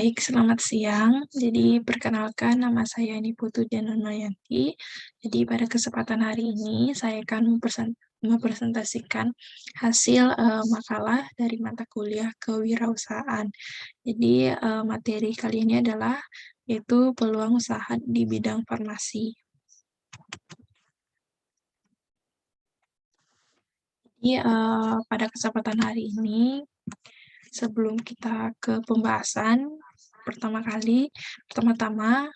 Baik, selamat siang. Jadi perkenalkan nama saya Niputu Dianarmayanti. Jadi pada kesempatan hari ini saya akan mempresentasikan hasil makalah dari mata kuliah kewirausahaan. Jadi materi kali ini adalah yaitu peluang usaha di bidang farmasi. Jadi pada kesempatan hari ini sebelum kita ke pembahasan, pertama-tama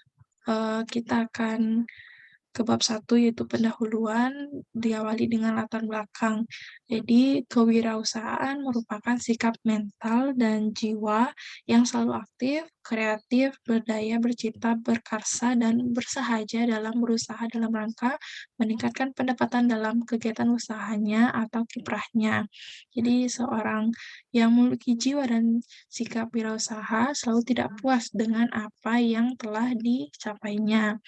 kita akan ke bab 1 yaitu pendahuluan, diawali dengan latar belakang. Jadi, kewirausahaan merupakan sikap mental dan jiwa yang selalu aktif, kreatif, berdaya, bercipta, berkarsa, dan bersahaja dalam berusaha dalam rangka meningkatkan pendapatan dalam kegiatan usahanya atau kiprahnya. Jadi, seorang yang memiliki jiwa dan sikap wirausaha selalu tidak puas dengan apa yang telah dicapainya.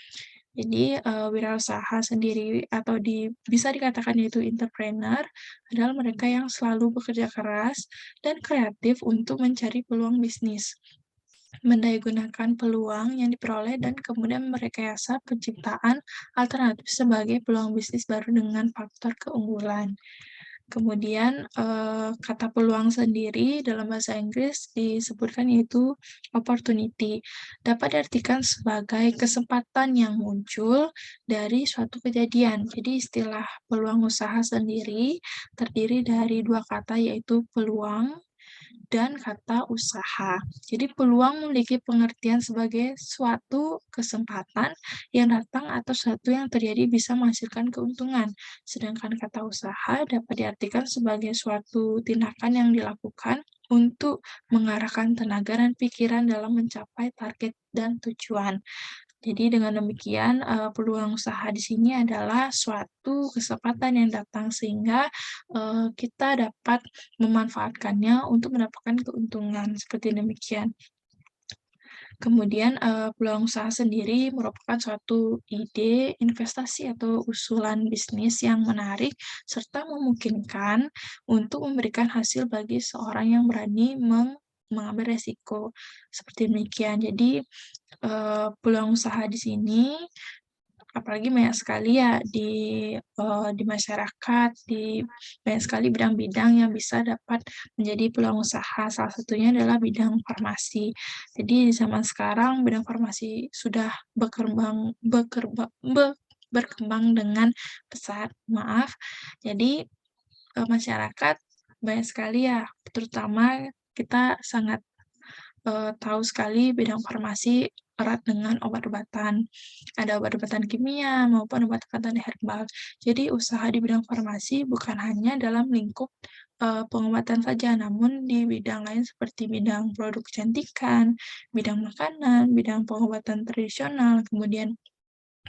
Jadi, wirausaha sendiri atau bisa dikatakan yaitu entrepreneur adalah mereka yang selalu bekerja keras dan kreatif untuk mencari peluang bisnis, mendayagunakan peluang yang diperoleh dan kemudian merekayasa penciptaan alternatif sebagai peluang bisnis baru dengan faktor keunggulan. Kemudian, kata peluang sendiri dalam bahasa Inggris disebutkan yaitu opportunity. Dapat diartikan sebagai kesempatan yang muncul dari suatu kejadian. Jadi istilah peluang usaha sendiri terdiri dari dua kata yaitu peluang dan kata usaha. Jadi peluang memiliki pengertian sebagai suatu kesempatan yang datang atau sesuatu yang terjadi bisa menghasilkan keuntungan. Sedangkan kata usaha dapat diartikan sebagai suatu tindakan yang dilakukan untuk mengarahkan tenaga dan pikiran dalam mencapai target dan tujuan. Jadi dengan demikian, peluang usaha di sini adalah suatu kesempatan yang datang sehingga, kita dapat memanfaatkannya untuk mendapatkan keuntungan, seperti demikian. Kemudian, peluang usaha sendiri merupakan suatu ide, investasi, atau usulan bisnis yang menarik serta memungkinkan untuk memberikan hasil bagi seorang yang berani mengambil resiko, seperti demikian. Jadi, peluang usaha di sini apalagi banyak sekali ya di masyarakat, banyak sekali bidang-bidang yang bisa dapat menjadi peluang usaha, salah satunya adalah bidang farmasi. Jadi di zaman sekarang bidang farmasi sudah berkembang dengan pesat, maaf. Jadi, masyarakat banyak sekali ya, terutama kita sangat tahu sekali bidang farmasi erat dengan obat-obatan. Ada obat-obatan kimia maupun obat-obatan herbal. Jadi usaha di bidang farmasi bukan hanya dalam lingkup, pengobatan saja, namun di bidang lain seperti bidang produk kecantikan, bidang makanan, bidang pengobatan tradisional, kemudian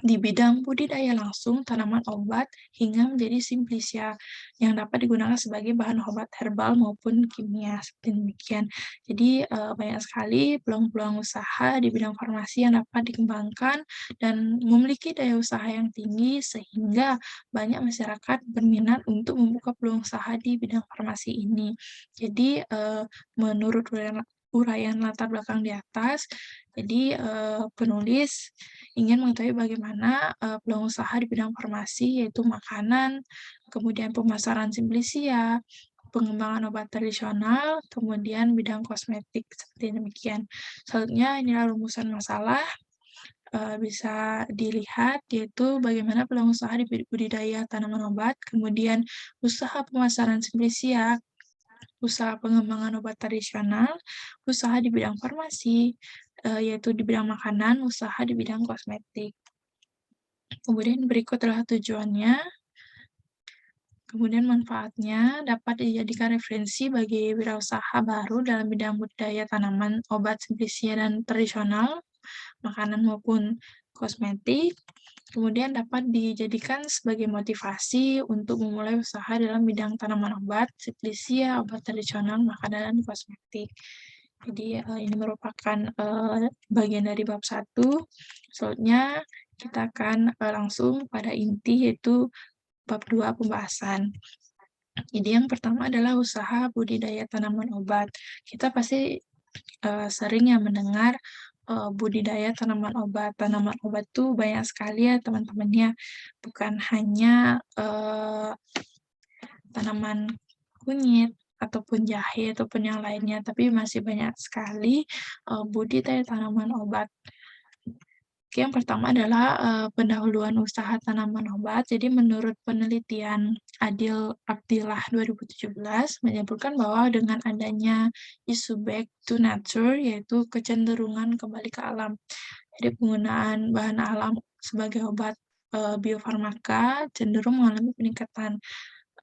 di bidang budidaya langsung tanaman obat hingga menjadi simplicia yang dapat digunakan sebagai bahan obat herbal maupun kimia, seperti demikian. Jadi, banyak sekali peluang-peluang usaha di bidang farmasi yang dapat dikembangkan dan memiliki daya usaha yang tinggi sehingga banyak masyarakat berminat untuk membuka peluang usaha di bidang farmasi ini. Jadi, menurut uraian latar belakang di atas, jadi, penulis ingin mengetahui bagaimana, peluang usaha di bidang farmasi, yaitu makanan, kemudian pemasaran simplisia, pengembangan obat tradisional, kemudian bidang kosmetik, seperti demikian. Selanjutnya inilah rumusan masalah, bisa dilihat, yaitu bagaimana peluang usaha di budidaya tanaman obat, kemudian usaha pemasaran simplisia, usaha pengembangan obat tradisional, usaha di bidang farmasi, yaitu di bidang makanan, usaha di bidang kosmetik. Kemudian berikut adalah tujuannya, kemudian manfaatnya dapat dijadikan referensi bagi wirausaha baru dalam bidang budidaya tanaman, obat simplisia dan tradisional, makanan maupun kosmetik. Kemudian dapat dijadikan sebagai motivasi untuk memulai usaha dalam bidang tanaman obat, simplisia, obat tradisional, makanan, dan kosmetik. Jadi, ini merupakan, bagian dari bab 1. Selanjutnya kita akan, langsung pada inti, yaitu bab 2 pembahasan. Jadi yang pertama adalah usaha budidaya tanaman obat. Kita pasti sering ya mendengar budidaya tanaman obat. Tanaman obat tuh banyak sekali ya teman-temannya, bukan hanya tanaman kunyit ataupun jahe ataupun yang lainnya, tapi masih banyak sekali budidaya tanaman obat. Oke, yang pertama adalah pendahuluan usaha tanaman obat. Jadi menurut penelitian Abdillah 2017 menyebutkan bahwa dengan adanya isu back to nature, yaitu kecenderungan kembali ke alam. Jadi penggunaan bahan alam sebagai obat biofarmaka cenderung mengalami peningkatan.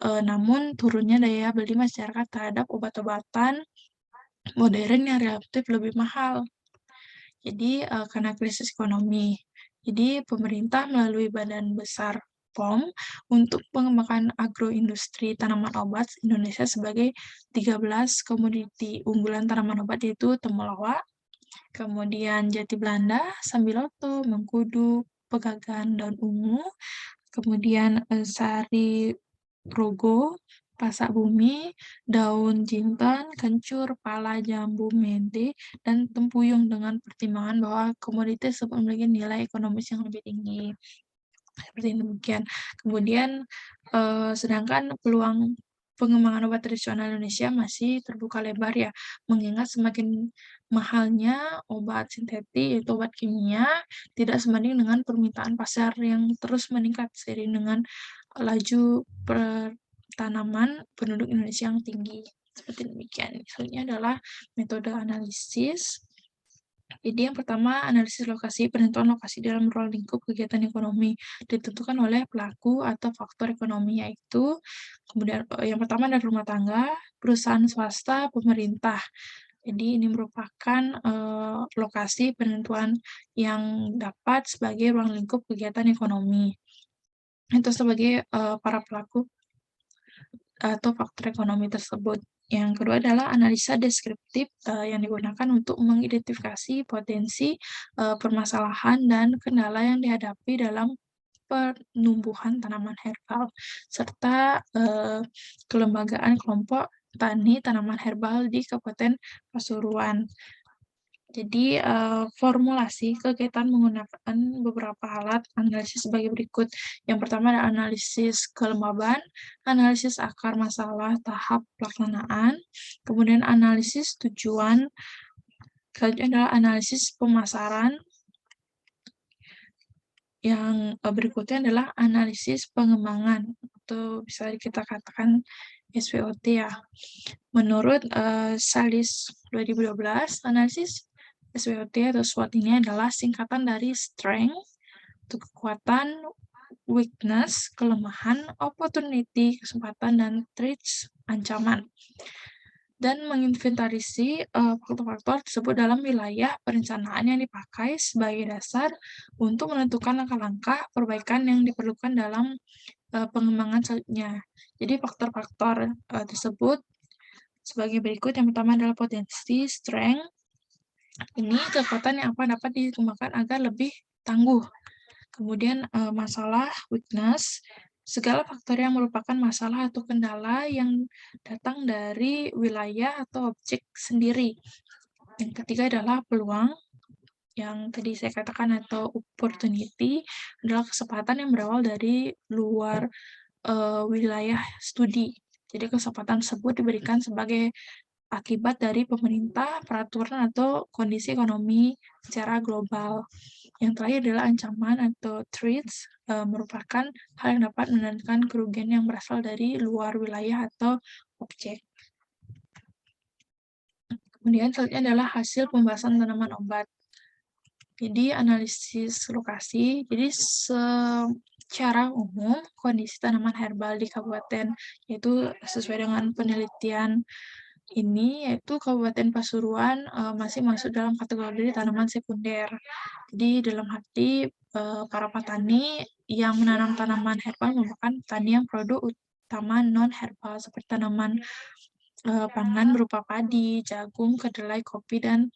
Namun turunnya daya beli masyarakat terhadap obat-obatan modern yang relatif lebih mahal. Jadi, karena krisis ekonomi. Jadi, pemerintah melalui Badan Besar POM untuk pengembangan agroindustri tanaman obat Indonesia sebagai 13 komoditi unggulan tanaman obat yaitu temulawak, kemudian jati Belanda, sambiloto, mengkudu, pegagan daun ungu, kemudian sari rogo, pasak bumi, daun jintan, kencur, pala, jambu, mede, dan tempuyung dengan pertimbangan bahwa komoditas tersebut memiliki nilai ekonomis yang lebih tinggi. Seperti demikian. Kemudian, sedangkan peluang pengembangan obat tradisional Indonesia masih terbuka lebar ya, mengingat semakin mahalnya obat sintetik, yaitu obat kimia, tidak sebanding dengan permintaan pasar yang terus meningkat seiring dengan laju pertanaman penduduk Indonesia yang tinggi. Seperti demikian. Selanjutnya adalah metode analisis. Jadi yang pertama, analisis lokasi. Penentuan lokasi dalam ruang lingkup kegiatan ekonomi ditentukan oleh pelaku atau faktor ekonomi, yaitu kemudian yang pertama adalah rumah tangga, perusahaan swasta, pemerintah. Jadi ini merupakan lokasi penentuan yang dapat sebagai ruang lingkup kegiatan ekonomi. Itu sebagai para pelaku atau faktor ekonomi tersebut. Yang kedua adalah analisa deskriptif yang digunakan untuk mengidentifikasi potensi permasalahan dan kendala yang dihadapi dalam penumbuhan tanaman herbal, serta kelembagaan kelompok tani tanaman herbal di Kabupaten Pasuruan. Jadi, formulasi kegiatan menggunakan beberapa alat analisis sebagai berikut. Yang pertama adalah analisis kelembaban, analisis akar masalah tahap pelaksanaan, kemudian analisis tujuan, selanjutnya adalah analisis pemasaran, yang berikutnya adalah analisis pengembangan, atau bisa kita katakan SWOT ya. Menurut Salis 2012, analisis SWOT atau SWOT ini adalah singkatan dari strength, itu kekuatan, weakness, kelemahan, opportunity, kesempatan, dan threats, ancaman. Dan menginventarisasi faktor-faktor tersebut dalam wilayah perencanaan yang dipakai sebagai dasar untuk menentukan langkah-langkah perbaikan yang diperlukan dalam pengembangan selanjutnya. Jadi faktor-faktor tersebut sebagai berikut. Yang pertama adalah potensi, strength. Ini kekuatan yang dapat dikembangkan agar lebih tangguh. Kemudian masalah, weakness. Segala faktor yang merupakan masalah atau kendala yang datang dari wilayah atau objek sendiri. Yang ketiga adalah peluang, yang tadi saya katakan atau opportunity adalah kesempatan yang berawal dari luar wilayah studi. Jadi kesempatan tersebut diberikan sebagai akibat dari pemerintah, peraturan, atau kondisi ekonomi secara global. Yang terakhir adalah ancaman atau threats, merupakan hal yang dapat menandakan kerugian yang berasal dari luar wilayah atau objek. Kemudian selanjutnya adalah hasil pembahasan tanaman obat. Jadi analisis lokasi, jadi secara umum kondisi tanaman herbal di kabupaten, yaitu sesuai dengan penelitian ini, yaitu Kabupaten Pasuruan masih masuk dalam kategori tanaman sekunder. Jadi dalam arti para petani yang menanam tanaman herbal merupakan petani yang produk utama non-herbal seperti tanaman pangan berupa padi, jagung, kedelai, kopi, dan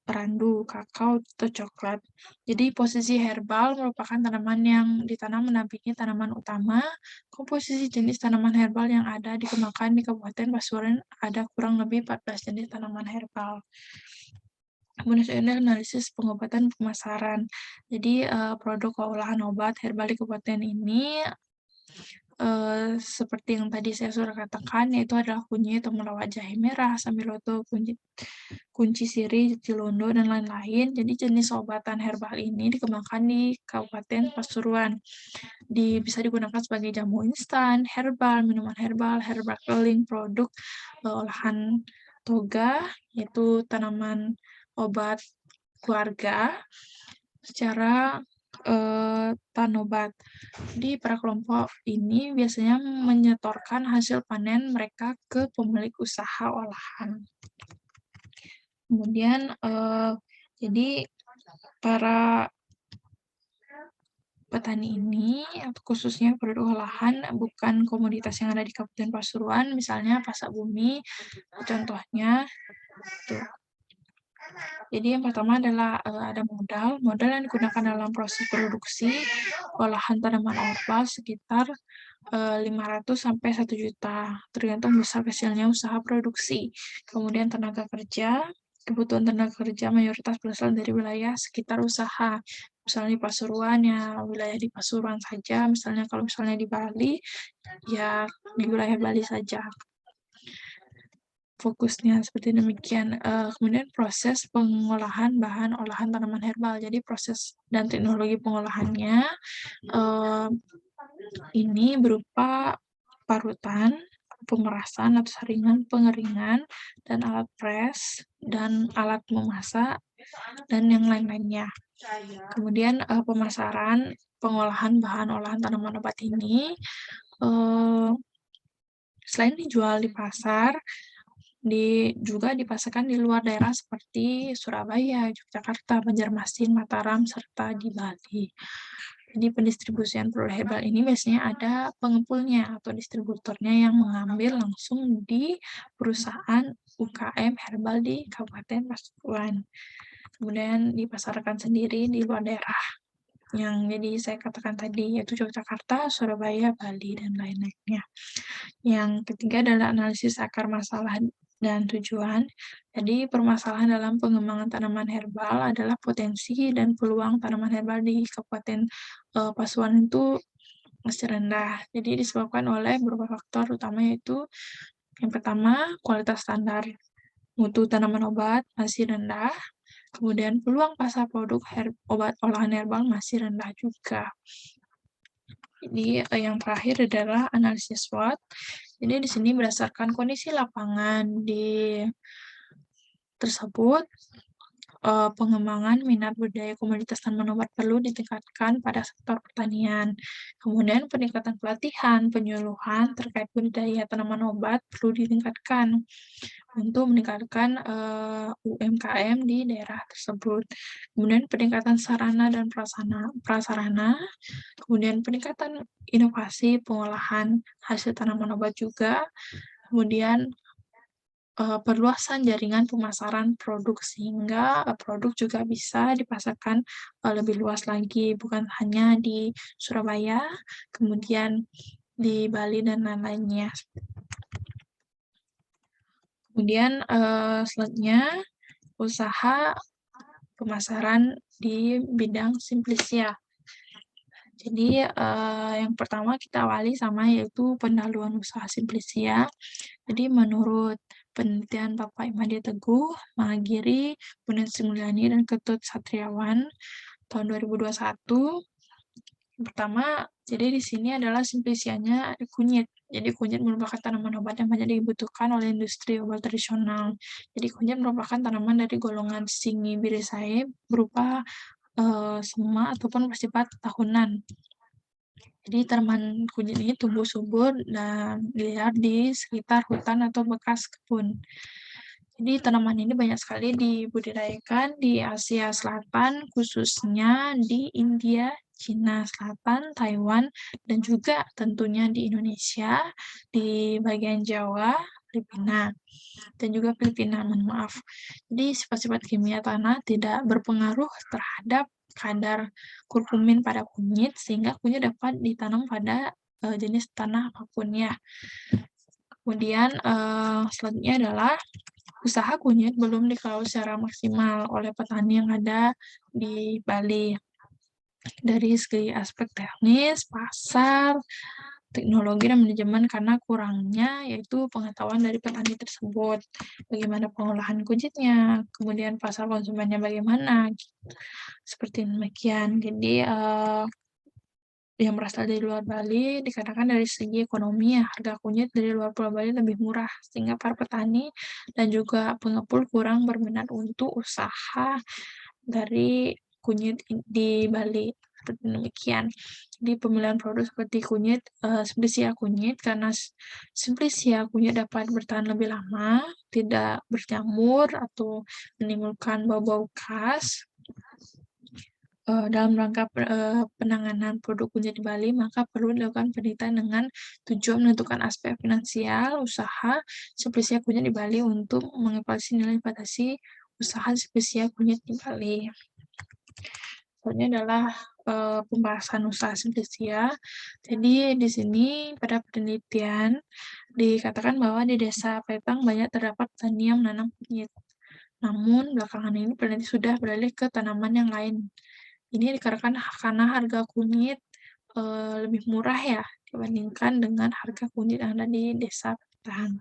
randu, kakao, atau coklat. Jadi posisi herbal merupakan tanaman yang ditanam mendampingi tanaman utama. Komposisi jenis tanaman herbal yang ada dikembangkan di Kabupaten Pasuruan ada kurang lebih 14 jenis tanaman herbal. Kemudian analisis pengobatan pemasaran. Jadi produk olahan obat herbal di kabupaten ini seperti yang tadi saya sudah katakan, yaitu adalah kunyit, temulawak jahe merah, sambiloto, kunci sirih, jatilondo, dan lain-lain. Jadi jenis obatan herbal ini dikembangkan di Kabupaten Pasuruan. Bisa digunakan sebagai jamu instan, herbal, minuman herbal keliling, produk olahan toga, yaitu tanaman obat keluarga, secara tanobat. Jadi para kelompok ini biasanya menyetorkan hasil panen mereka ke pemilik usaha olahan. Kemudian jadi para petani ini, khususnya produk olahan, bukan komoditas yang ada di Kabupaten Pasuruan, misalnya pasak bumi, contohnya. Tuh. Jadi yang pertama adalah ada modal yang digunakan dalam proses produksi olahan tanaman herbal sekitar 500 sampai 1 juta, tergantung besar kecilnya usaha produksi. Kemudian tenaga kerja, kebutuhan tenaga kerja mayoritas berasal dari wilayah sekitar usaha. Misalnya di Pasuruan, ya wilayah di Pasuruan saja. Misalnya kalau misalnya di Bali, ya di wilayah Bali saja. Fokusnya seperti demikian. Kemudian proses pengolahan bahan olahan tanaman herbal. Jadi proses dan teknologi pengolahannya ini berupa parutan, pemerasan atau saringan, pengeringan, dan alat pres, dan alat memasak, dan yang lain-lainnya. Kemudian pemasaran pengolahan bahan olahan tanaman obat ini, selain dijual di pasar, juga dipasarkan di luar daerah seperti Surabaya, Yogyakarta, Banjarmasin, Mataram, serta di Bali. Jadi pendistribusian produk herbal ini biasanya ada pengepulnya atau distributornya yang mengambil langsung di perusahaan UKM herbal di Kabupaten Pasuruan. Kemudian dipasarkan sendiri di luar daerah. Yang jadi saya katakan tadi, yaitu Yogyakarta, Surabaya, Bali, dan lain-lainnya. Yang ketiga adalah analisis akar masalah dan tujuan. Jadi permasalahan dalam pengembangan tanaman herbal adalah potensi dan peluang tanaman herbal di Kabupaten Pasuruan itu masih rendah. Jadi disebabkan oleh beberapa faktor utama, yaitu yang pertama, kualitas standar mutu tanaman obat masih rendah. Kemudian peluang pasar produk obat olahan herbal masih rendah juga. Jadi yang terakhir adalah analisis SWOT. Jadi di sini berdasarkan kondisi lapangan tersebut, pengembangan minat budaya komoditas tanaman obat perlu ditingkatkan pada sektor pertanian. Kemudian peningkatan pelatihan, penyuluhan terkait budidaya tanaman obat perlu ditingkatkan untuk meningkatkan UMKM di daerah tersebut. Kemudian peningkatan sarana dan prasarana, kemudian peningkatan inovasi pengolahan hasil tanaman obat juga, kemudian perluasan jaringan pemasaran produk sehingga produk juga bisa dipasarkan lebih luas lagi, bukan hanya di Surabaya, kemudian di Bali dan lain-lainnya. Kemudian selanjutnya usaha pemasaran di bidang Simplisia. Jadi yang pertama kita awali sama yaitu pendahuluan usaha Simplisia. Jadi menurut penelitian Bapak Imade Teguh, Mahagiri, Bunet Srimulyani, dan Ketut Satriawan tahun 2021, yang pertama, jadi di sini adalah Simplisianya kunyit. Jadi kunyit merupakan tanaman obat yang banyak dibutuhkan oleh industri obat tradisional. Jadi kunyit merupakan tanaman dari golongan Zingiberaceae berupa sema ataupun bersifat tahunan. Jadi tanaman kunyit ini tumbuh subur dan liar di sekitar hutan atau bekas kebun. Jadi tanaman ini banyak sekali dibudidayakan di Asia Selatan, khususnya di India, Cina Selatan, Taiwan, dan juga tentunya di Indonesia, di bagian Jawa, Filipina dan juga Filipina, mohon maaf. Jadi sifat-sifat kimia tanah tidak berpengaruh terhadap kadar kurkumin pada kunyit sehingga kunyit dapat ditanam pada jenis tanah apapun ya. Kemudian selanjutnya adalah usaha kunyit belum diketahui secara maksimal oleh petani yang ada di Bali. Dari segi aspek teknis, pasar, teknologi dan manajemen karena kurangnya yaitu pengetahuan dari petani tersebut. Bagaimana pengolahan kunyitnya, kemudian pasar konsumennya bagaimana, gitu. Seperti demikian. Jadi yang berasal dari luar Bali dikarenakan dari segi ekonomi ya harga kunyit dari luar Pulau Bali lebih murah sehingga para petani dan juga pengepul kurang berminat untuk usaha dari kunyit di Bali. Seperti demikian. Jadi pemilihan produk seperti kunyit, Simplicia kunyit karena Simplicia kunyit dapat bertahan lebih lama, tidak berjamur atau menimbulkan bau-bau khas. Dalam rangka penanganan produk kunyit di Bali, maka perlu dilakukan penelitian dengan tujuan menentukan aspek finansial usaha Simplicia kunyit di Bali untuk mengevaluasi nilai investasi usaha Simplicia kunyit di Bali. Selanjutnya adalah pembahasan usaha Simplicia. Jadi di sini pada penelitian dikatakan bahwa di desa Petang banyak terdapat petani yang menanam kunyit. Namun belakangan ini peneliti sudah beralih ke tanaman yang lain. Ini dikarenakan karena harga kunyit lebih murah ya dibandingkan dengan harga kunyit yang ada di desa Petang.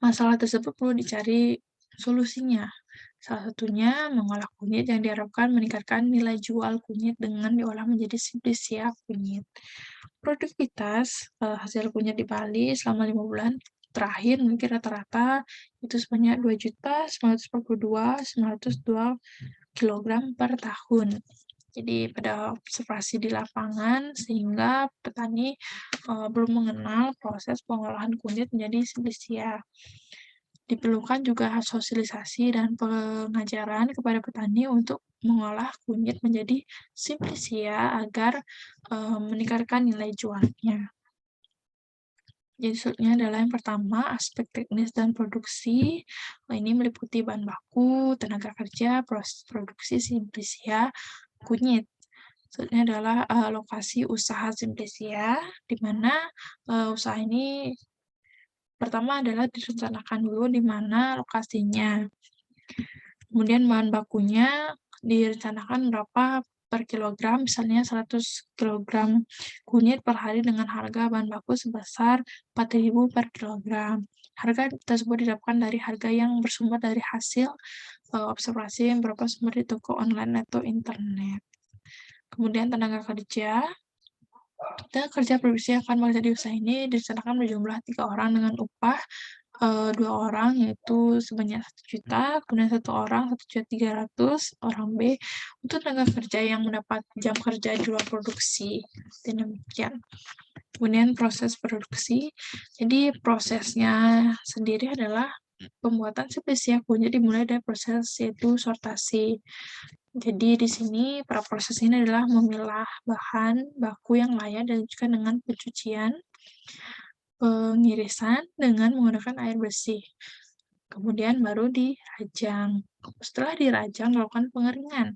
Masalah tersebut perlu dicari solusinya. Salah satunya mengolah kunyit yang diharapkan meningkatkan nilai jual kunyit dengan diolah menjadi Simplicia kunyit. Produktivitas hasil kunyit di Bali selama 5 bulan terakhir mungkin rata-rata itu sebanyak 2.942.902 kilogram per tahun. Jadi pada observasi di lapangan sehingga petani belum mengenal proses pengolahan kunyit menjadi Simplicia. Diperlukan juga sosialisasi dan pengajaran kepada petani untuk mengolah kunyit menjadi Simplicia agar meningkatkan nilai jualnya. Jadi selanjutnya adalah yang pertama, aspek teknis dan produksi. Ini meliputi bahan baku, tenaga kerja, proses produksi Simplicia kunyit. Selanjutnya adalah lokasi usaha Simplicia, di mana usaha ini pertama adalah direncanakan dulu di mana lokasinya. Kemudian bahan bakunya direncanakan berapa per kilogram, misalnya 100 kilogram kunyit per hari dengan harga bahan baku sebesar 4.000 per kilogram. Harga tersebut didapatkan dari harga yang bersumber dari hasil observasi yang berupa sumber di toko online atau internet. Kemudian tenaga kerja produksi akan bekerja di usaha ini direncanakan berjumlah 3 orang dengan upah 2 orang yaitu sebanyak 1 juta, kemudian 1 orang 1.300.000 orang B untuk tenaga kerja yang mendapat jam kerja di luar produksi. Demikian. Kemudian proses produksi. Jadi prosesnya sendiri adalah pembuatan Simplicia kunyit dimulai dari proses yaitu sortasi. Jadi di sini para proses ini adalah memilah bahan baku yang layak dan juga dengan pencucian, pengirisan dengan menggunakan air bersih. Kemudian baru dirajang. Setelah dirajang, lakukan pengeringan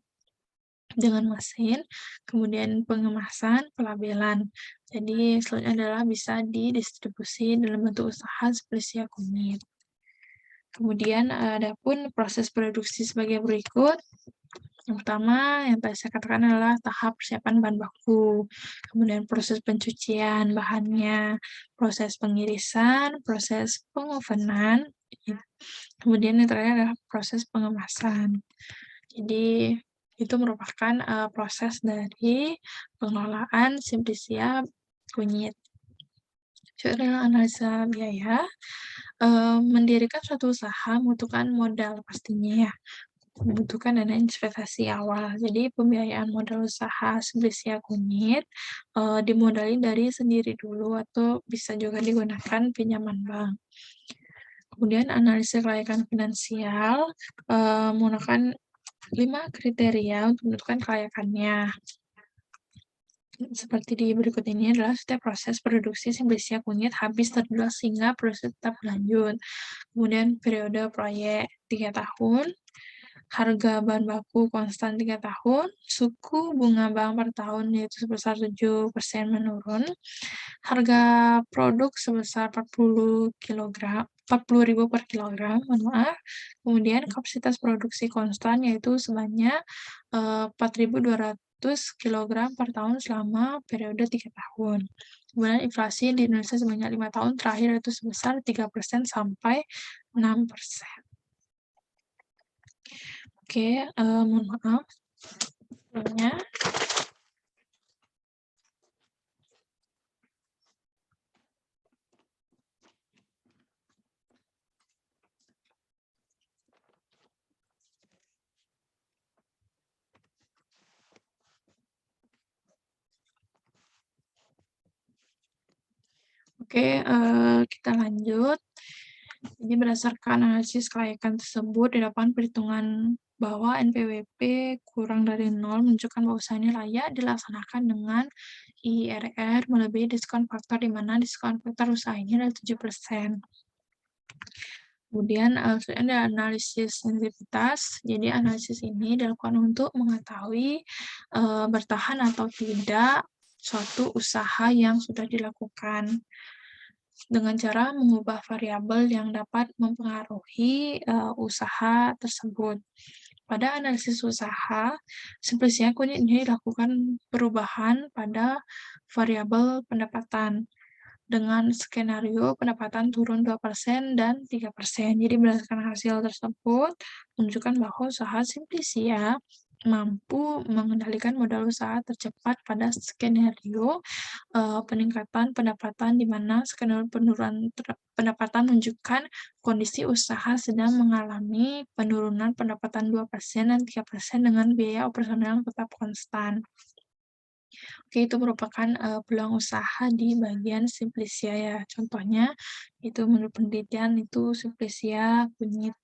dengan mesin, kemudian pengemasan, pelabelan. Jadi selanjutnya adalah bisa didistribusi dalam bentuk usaha Simplicia kunyit. Kemudian adapun proses produksi sebagai berikut. Yang pertama, yang tadi saya katakan adalah tahap persiapan bahan baku, kemudian proses pencucian bahannya, proses pengirisan, proses pengovenan, kemudian yang terakhir adalah proses pengemasan. Jadi, itu merupakan proses dari pengelolaan Simplicia kunyit. Selanjutnya analisa biaya. Mendirikan suatu usaha membutuhkan modal pastinya ya. Membutuhkan dana investasi awal. Jadi pembiayaan modal usaha Simplicia kunyit dimodali dari sendiri dulu atau bisa juga digunakan pinjaman bank. Kemudian analisis kelayakan finansial menggunakan 5 kriteria untuk menentukan kelayakannya. seperti di berikut ini adalah setiap proses produksi Simplisia kunyit habis terjual sehingga proses tetap berlanjut. Kemudian periode proyek 3 tahun, harga bahan baku konstan 3 tahun, suku bunga bank per tahun yaitu sebesar 7% menurun, harga produk sebesar 40.000 per kilogram, mohon maaf. Kemudian kapasitas produksi konstan yaitu sebanyak 4.200 kilogram per tahun selama periode 3 tahun. Kemudian inflasi di Indonesia sebanyak 5 tahun terakhir itu sebesar 3% sampai 6%. Oke, mohon maaf. Sebelumnya. Oke, kita lanjut. Jadi berdasarkan analisis kelayakan tersebut, dilakukan perhitungan bahwa NPWP kurang dari 0 menunjukkan bahwa usaha ini layak dilaksanakan dengan IRR melebihi diskon faktor, di mana diskon faktor usaha ini adalah 7%. Kemudian selanjutnya ada analisis sensitivitas. Jadi analisis ini dilakukan untuk mengetahui bertahan atau tidak suatu usaha yang sudah dilakukan dengan cara mengubah variabel yang dapat mempengaruhi usaha tersebut. Pada analisis usaha, Simplisia kunyit ini dilakukan perubahan pada variabel pendapatan dengan skenario pendapatan turun 2% dan 3%. Jadi berdasarkan hasil tersebut, menunjukkan bahwa usaha Simplisia mampu mengendalikan modal usaha tercepat pada skenario peningkatan pendapatan, di mana skenario penurunan pendapatan menunjukkan kondisi usaha sedang mengalami penurunan pendapatan 2% dan 3% dengan biaya operasional yang tetap konstan. Oke, itu merupakan peluang usaha di bagian Simplisia ya. Contohnya itu menurut penelitian itu Simplisia kunyit.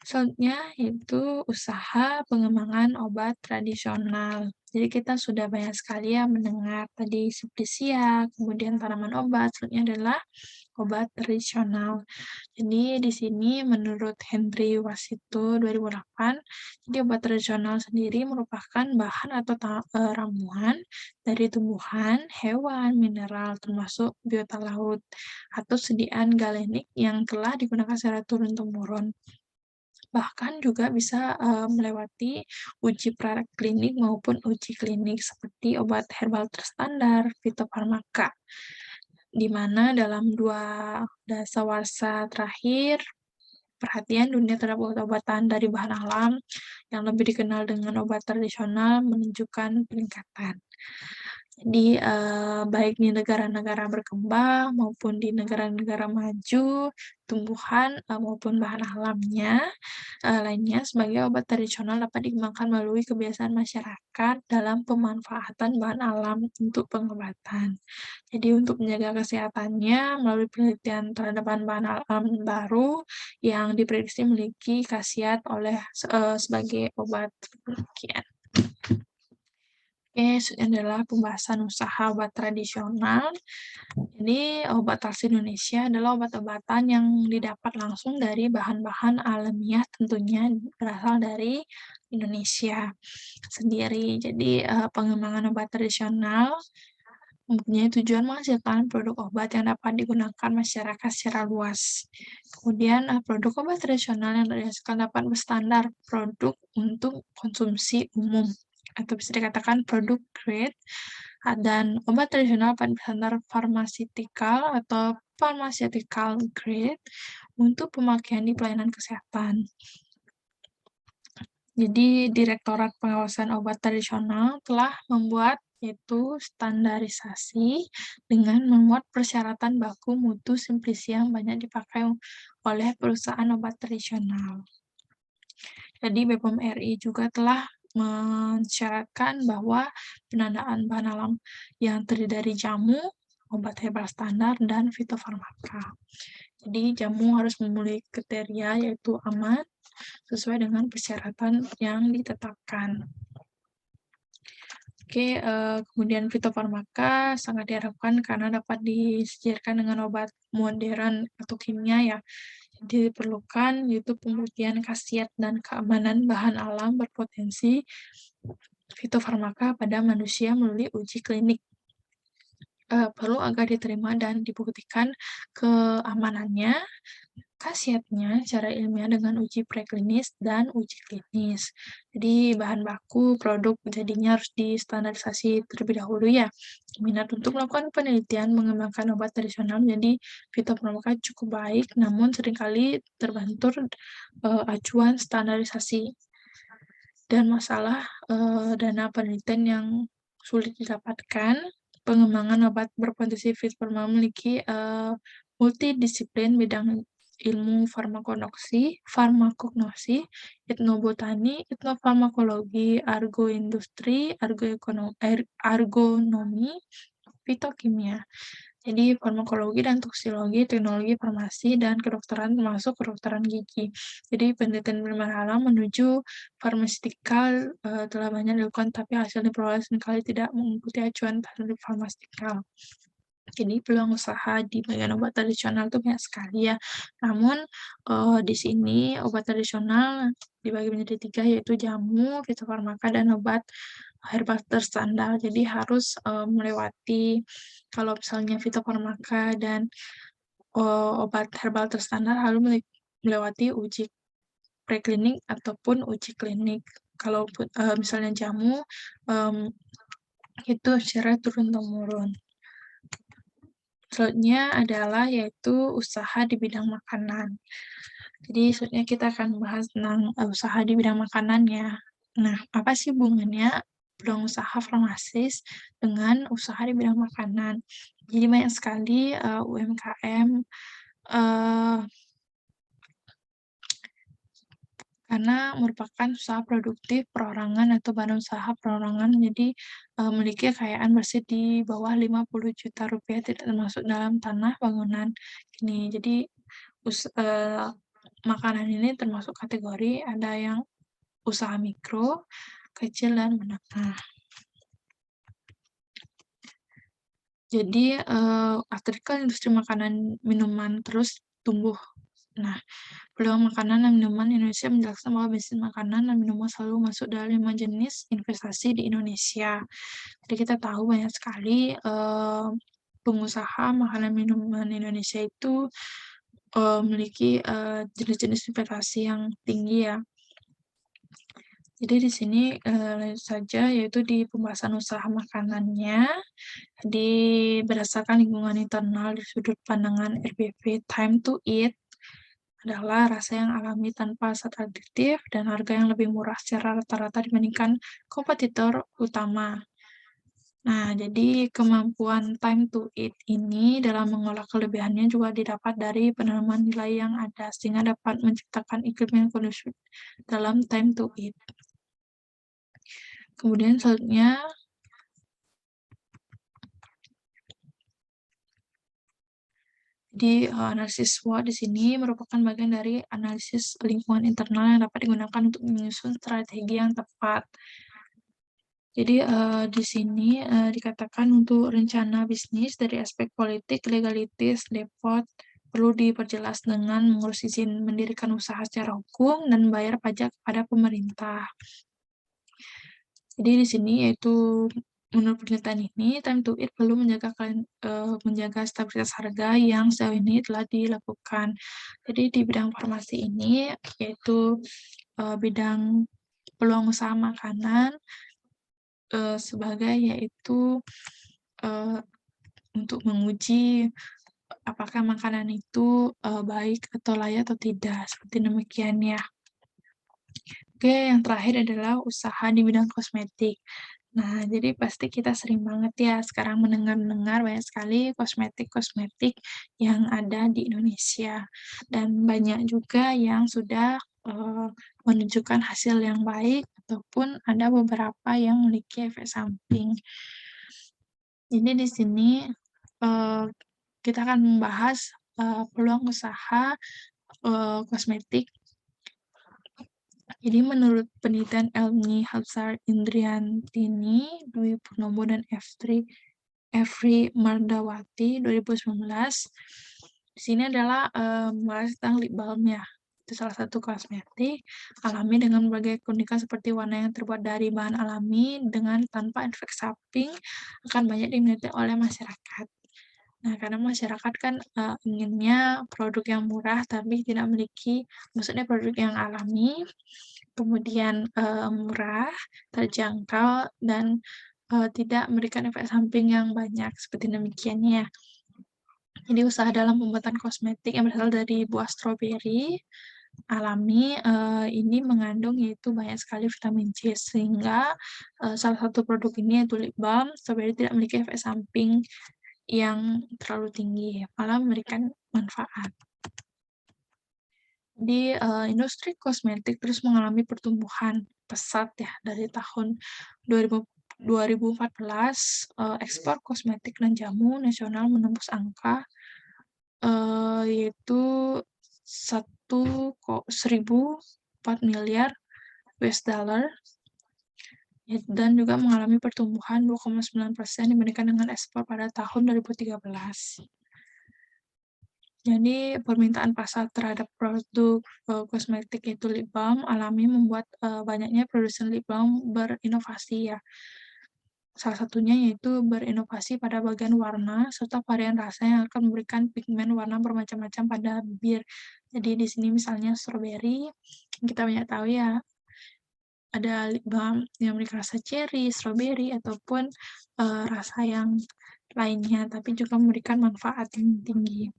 Selanjutnya yaitu usaha pengembangan obat tradisional. Jadi kita sudah banyak sekali ya mendengar tadi Simplisia, kemudian tanaman obat, selanjutnya adalah obat tradisional. Jadi di sini menurut Henry Wasito 2008, jadi obat tradisional sendiri merupakan bahan atau ramuan dari tumbuhan, hewan, mineral, termasuk biota laut, atau sediaan galenik yang telah digunakan secara turun-temurun. Bahkan juga bisa melewati uji praklinik maupun uji klinik seperti obat herbal terstandar, fitofarmaka, di mana dalam 2 dasawarsa terakhir, perhatian dunia terhadap obat-obatan dari bahan alam yang lebih dikenal dengan obat tradisional menunjukkan peningkatan. Jadi, baik di negara-negara berkembang maupun di negara-negara maju, tumbuhan maupun bahan alamnya lainnya sebagai obat tradisional dapat dikembangkan melalui kebiasaan masyarakat dalam pemanfaatan bahan alam untuk pengobatan. Jadi untuk menjaga kesehatannya melalui penelitian terhadap bahan-bahan alam baru yang diprediksi memiliki khasiat sebagai obat. Demikian. Oke, selanjutnya adalah pembahasan usaha obat tradisional. Jadi, obat khas Indonesia adalah obat-obatan yang didapat langsung dari bahan-bahan alamiah, tentunya berasal dari Indonesia sendiri. Jadi, pengembangan obat tradisional mempunyai tujuan menghasilkan produk obat yang dapat digunakan masyarakat secara luas. Kemudian, produk obat tradisional yang dihasilkan dapat berstandar produk untuk konsumsi umum, atau bisa dikatakan produk grade, dan obat tradisional dapat berstandar pharmaceutical atau pharmaceutical grade untuk pemakaian di pelayanan kesehatan. Jadi, Direktorat Pengawasan Obat Tradisional telah membuat yaitu standarisasi dengan memuat persyaratan baku mutu Simplisia yang banyak dipakai oleh perusahaan obat tradisional. Jadi BPOM RI juga telah mensyaratkan bahwa penandaan bahan alam yang terdiri dari jamu, obat herbal standar, dan fitofarmaka. Jadi jamu harus memenuhi kriteria yaitu aman sesuai dengan persyaratan yang ditetapkan. Kemudian fitofarmaka sangat diharapkan karena dapat disesuaikan dengan obat modern atau kimia ya. Diperlukan yaitu pembuktian khasiat dan keamanan bahan alam berpotensi fitofarmaka pada manusia melalui uji klinik. Perlu agar diterima dan dibuktikan keamanannya, khasiatnya secara ilmiah dengan uji preklinis dan uji klinis. Jadi bahan baku produk jadinya harus distandarisasi terlebih dahulu ya. Minat untuk melakukan penelitian mengembangkan obat tradisional menjadi fitofarmaka cukup baik, namun seringkali terbentur acuan standarisasi dan masalah dana penelitian yang sulit didapatkan. Pengembangan obat berpotensi fitofarmaka memiliki multidisiplin bidang ilmu farmakognosi, etnobotani, etnofarmakologi, argoindustri, argonomi, fitokimia. Jadi farmakologi dan toksikologi, teknologi farmasi, dan kedokteran termasuk kedokteran gigi. Jadi penelitian bahan alam menuju farmasikal telah banyak dilakukan, tapi hasil diperoleh seringkali tidak mengikuti acuan teknik farmasikal. Jadi peluang usaha di bagian obat tradisional itu banyak sekali ya. Namun di sini obat tradisional dibagi menjadi 3 yaitu jamu, fitofarmaka, dan obat herbal terstandar. Jadi harus melewati kalau misalnya fitofarmaka dan obat herbal terstandar harus melewati uji preklinik ataupun uji klinik. Kalau misalnya jamu itu secara turun-temurun. Selanjutnya adalah yaitu usaha di bidang makanan. Jadi selanjutnya kita akan bahas tentang usaha di bidang makanan ya. Nah, apa sih hubungannya peluang usaha farmasis dengan usaha di bidang makanan? Jadi banyak sekali UMKM karena merupakan usaha produktif perorangan atau badan usaha perorangan, jadi memiliki kekayaan bersih di bawah 50 juta rupiah tidak termasuk dalam tanah bangunan. Gini, jadi makanan ini termasuk kategori ada yang usaha mikro, kecil, dan menengah. Jadi artikel industri makanan minuman terus tumbuh. Nah, peluang makanan dan minuman Indonesia menjelaskan bahwa bisnis makanan dan minuman selalu masuk dalam 5 jenis investasi di Indonesia. Jadi kita tahu banyak sekali pengusaha makanan minuman Indonesia itu memiliki jenis-jenis investasi yang tinggi ya. Jadi di sini lanjut saja yaitu di pembahasan usaha makanannya berdasarkan lingkungan internal di sudut pandangan RBP Time to Eat adalah rasa yang alami tanpa zat adiktif dan harga yang lebih murah secara rata-rata dibandingkan kompetitor utama. Nah, jadi kemampuan time to eat ini dalam mengolah kelebihannya juga didapat dari penanaman nilai yang ada, sehingga dapat menciptakan iklim yang kondusif dalam time to eat. Kemudian selanjutnya, di analisis SWOT di sini merupakan bagian dari analisis lingkungan internal yang dapat digunakan untuk menyusun strategi yang tepat. Jadi di sini dikatakan untuk rencana bisnis dari aspek politik, legalitis, depot perlu diperjelas dengan mengurus izin mendirikan usaha secara hukum dan membayar pajak kepada pemerintah. Jadi di sini yaitu menurut pernyataan ini, time to eat perlu menjaga stabilitas harga yang sejauh ini telah dilakukan. Jadi di bidang farmasi ini yaitu bidang peluang usaha makanan sebagai yaitu untuk menguji apakah makanan itu baik atau layak atau tidak, seperti demikian ya. Oke, yang terakhir adalah usaha di bidang kosmetik. Nah, jadi pasti kita sering banget ya sekarang mendengar banyak sekali kosmetik-kosmetik yang ada di Indonesia. Dan banyak juga yang sudah menunjukkan hasil yang baik ataupun ada beberapa yang memiliki efek samping. Jadi di sini kita akan membahas peluang usaha kosmetik Jadi menurut penelitian Elmi Hapsar Indriantini, Dwi Purnomo, dan Efri Mardawati 2019, di sini adalah membahas tentang lip balm ya. Itu salah satu kosmetik alami dengan berbagai keunikan seperti warna yang terbuat dari bahan alami dengan tanpa efek samping akan banyak diminati oleh masyarakat. Nah, karena masyarakat kan inginnya produk yang murah tapi tidak memiliki, maksudnya produk yang alami, kemudian murah, terjangkau, dan tidak memberikan efek samping yang banyak, seperti demikian ya. Jadi usaha dalam pembuatan kosmetik yang berasal dari buah stroberi alami ini mengandung yaitu banyak sekali vitamin C, sehingga salah satu produk ini yaitu lip balm stroberi tidak memiliki efek samping yang terlalu tinggi, malah memberikan manfaat. Di industri kosmetik terus mengalami pertumbuhan pesat ya dari tahun 2014, ekspor kosmetik dan jamu nasional menembus angka yaitu 1.004 miliar US dollar, dan juga mengalami pertumbuhan 2,9% dibandingkan dengan ekspor pada tahun 2013. Jadi permintaan pasar terhadap produk kosmetik itu lip balm alami membuat banyaknya produsen lip balm berinovasi ya. Salah satunya yaitu berinovasi pada bagian warna serta varian rasa yang akan memberikan pigmen warna bermacam-macam pada bibir. Jadi di sini misalnya strawberry, kita banyak tahu ya, ada lip balm yang memiliki rasa cherry, strawberry, ataupun rasa yang lainnya, tapi juga memberikan manfaat yang tinggi.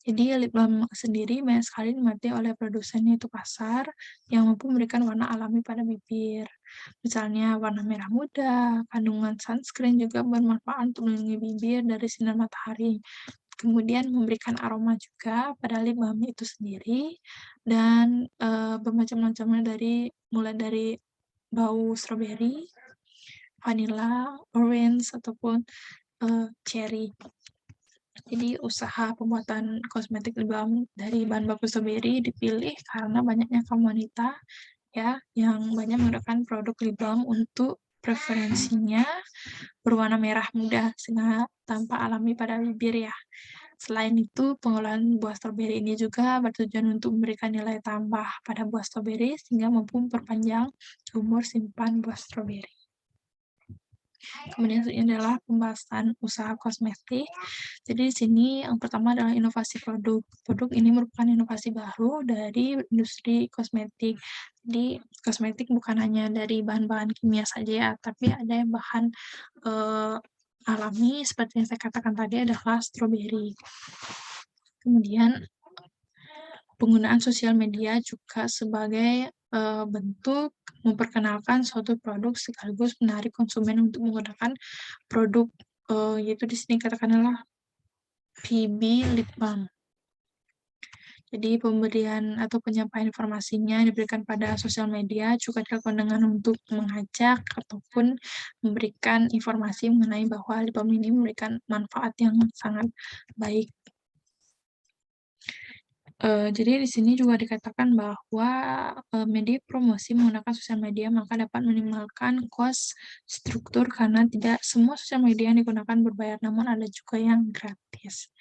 Jadi lip balm sendiri banyak sekali diminati oleh produsen yaitu pasar yang mampu memberikan warna alami pada bibir. Misalnya warna merah muda, kandungan sunscreen juga bermanfaat untuk melindungi bibir dari sinar matahari. Kemudian memberikan aroma juga pada lip balm itu sendiri, dan bermacam-macamnya mulai dari bau strawberry, vanilla, orange, ataupun cherry. Jadi usaha pembuatan kosmetik lip balm dari bahan baku strawberry dipilih karena banyaknya kaum wanita ya yang banyak menggunakan produk lip balm untuk preferensinya berwarna merah muda sehingga tampak alami pada bibir ya. Selain itu, pengolahan buah stroberi ini juga bertujuan untuk memberikan nilai tambah pada buah stroberi sehingga mampu memperpanjang umur simpan buah stroberi. Kemudian ini adalah pembahasan usaha kosmetik. Jadi di sini yang pertama adalah inovasi produk. Produk ini merupakan inovasi baru dari industri kosmetik. Jadi kosmetik bukan hanya dari bahan-bahan kimia saja ya, tapi ada yang bahan alami seperti yang saya katakan tadi adalah stroberi. Kemudian penggunaan sosial media juga sebagai bentuk memperkenalkan suatu produk sekaligus menarik konsumen untuk menggunakan produk yaitu di sini katakanlah PB Lip Balm. Jadi pemberian atau penyampaian informasinya diberikan pada sosial media juga dilakukan dengan untuk mengajak ataupun memberikan informasi mengenai bahwa lip balm ini memberikan manfaat yang sangat baik. Jadi di sini juga dikatakan bahwa media promosi menggunakan sosial media maka dapat minimalkan cost struktur karena tidak semua sosial media yang digunakan berbayar, namun ada juga yang gratis.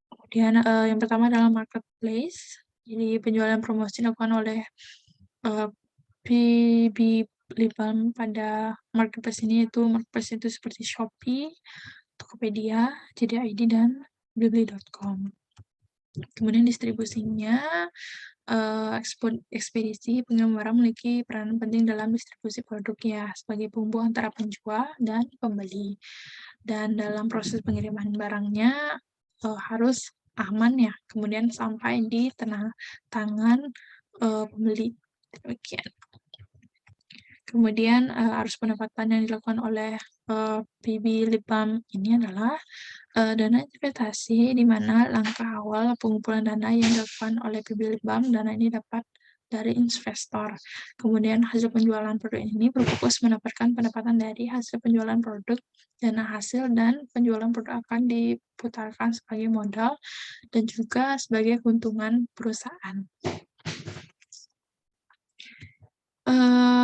Kemudian yang pertama adalah marketplace. Jadi penjualan promosi dilakukan oleh PB Lip Balm pada marketplace ini, yaitu marketplace itu seperti Shopee, Tokopedia, JD.id, dan Blibli.com. Kemudian distribusinya, ekspedisi pengiriman barang memiliki peranan penting dalam distribusi produk ya, sebagai penghubung antara penjual dan pembeli. Dan dalam proses pengiriman barangnya harus aman ya, kemudian sampai di tangan pembeli. Demikian. Kemudian arus pendapatan yang dilakukan oleh PB Lip Balm ini adalah dana investasi, di mana langkah awal pengumpulan dana yang dilakukan oleh PB Lip Balm, dana ini dapat dari investor. Kemudian hasil penjualan produk ini berfokus mendapatkan pendapatan dari hasil penjualan produk, dana hasil dan penjualan produk akan diputarkan sebagai modal dan juga sebagai keuntungan perusahaan.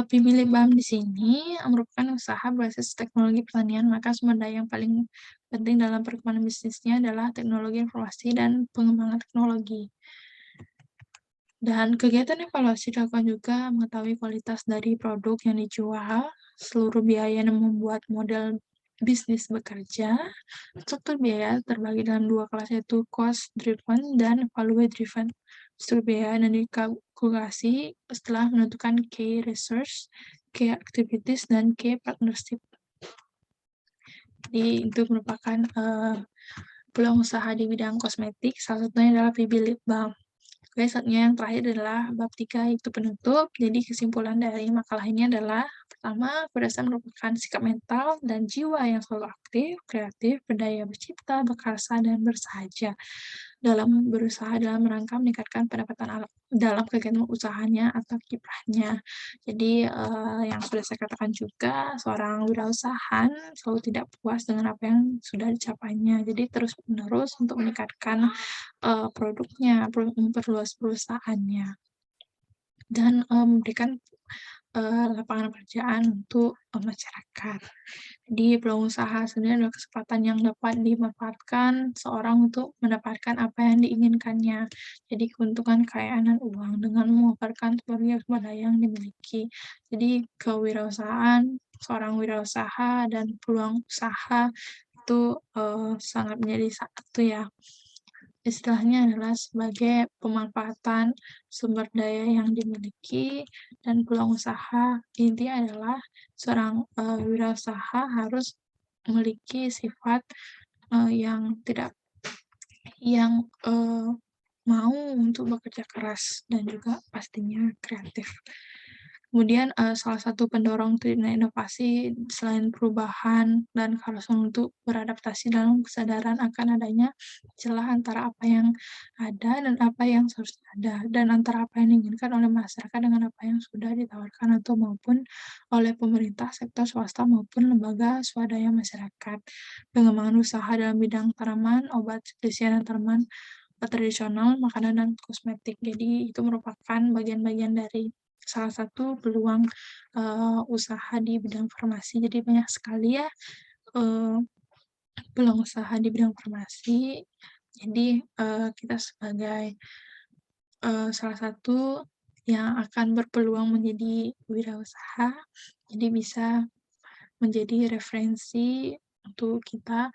Pemilih BAM di sini merupakan usaha berbasis teknologi pertanian, maka sumber daya yang paling penting dalam perkembangan bisnisnya adalah teknologi informasi dan pengembangan teknologi. Dan kegiatan evaluasi dilakukan juga mengetahui kualitas dari produk yang dijual, seluruh biaya yang membuat model bisnis bekerja. Struktur biaya terbagi dalam dua kelas, yaitu cost driven dan value driven. Struktur biaya dan dikalkulasi setelah menentukan key resource, key activities, dan key partnership. Jadi itu merupakan peluang usaha di bidang kosmetik, salah satunya adalah PB Lip Balm. Oke, saatnya yang terakhir adalah bab 3, itu penutup. Jadi kesimpulan dari makalah ini adalah, pertama, keberhasilan merupakan sikap mental dan jiwa yang selalu aktif, kreatif, berdaya bercipta, berkarsa, dan bersahaja dalam berusaha dalam rangka meningkatkan pendapatan dalam kegiatan usahanya atau kiprahnya. Jadi, yang sudah saya katakan juga, seorang wirausahaan selalu tidak puas dengan apa yang sudah dicapainya. Jadi terus-menerus untuk meningkatkan produknya, memperluas perusahaannya, dan memberikan lapangan pekerjaan untuk masyarakat. Jadi peluang usaha sebenarnya adalah kesempatan yang dapat dimanfaatkan seorang untuk mendapatkan apa yang diinginkannya. Jadi keuntungan kekayaan dan uang dengan memanfaatkan berbagai sumber daya yang dimiliki. Jadi kewirausahaan, seorang wirausaha dan peluang usaha itu sangat menjadi satu ya. Istilahnya adalah sebagai pemanfaatan sumber daya yang dimiliki dan peluang usaha. Intinya adalah seorang wirausaha harus memiliki sifat yang tidak yang mau untuk bekerja keras dan juga pastinya kreatif. Kemudian salah satu pendorong inovasi selain perubahan dan keharusan untuk beradaptasi dalam kesadaran akan adanya celah antara apa yang ada dan apa yang seharusnya ada, dan antara apa yang diinginkan oleh masyarakat dengan apa yang sudah ditawarkan atau maupun oleh pemerintah, sektor swasta maupun lembaga swadaya masyarakat. Pengembangan usaha dalam bidang tanaman, obat, nutrisi dan tanaman tradisional, makanan, dan kosmetik. Jadi itu merupakan bagian-bagian dari salah satu peluang usaha di bidang farmasi. Jadi banyak sekali ya eee, peluang usaha di bidang farmasi. Jadi kita sebagai salah satu yang akan berpeluang menjadi wirausaha, jadi bisa menjadi referensi untuk kita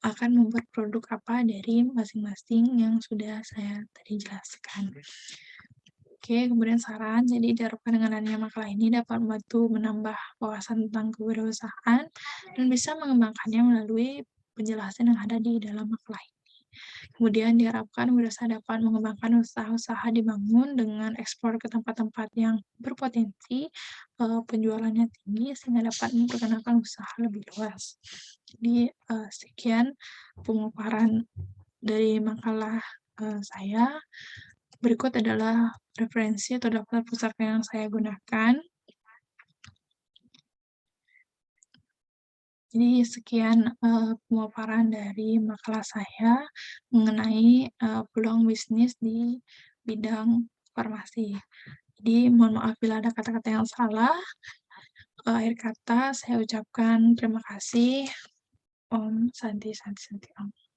akan membuat produk apa dari masing-masing yang sudah saya tadi jelaskan. Oke, kemudian saran, jadi diharapkan dengan adanya makalah ini dapat membantu menambah wawasan tentang kewirausahaan dan bisa mengembangkannya melalui penjelasan yang ada di dalam makalah ini. Kemudian diharapkan wirausaha dapat mengembangkan usaha-usaha dibangun dengan ekspor ke tempat-tempat yang berpotensi penjualannya tinggi sehingga dapat memperkenalkan usaha lebih luas. Jadi sekian pemaparan dari makalah saya. Berikut adalah referensi atau daftar pustaka yang saya gunakan. Jadi sekian pemaparan dari makalah saya mengenai peluang bisnis di bidang farmasi. Jadi mohon maaf bila ada kata-kata yang salah. Akhir kata saya ucapkan terima kasih. Om Santi Santi Santi Om.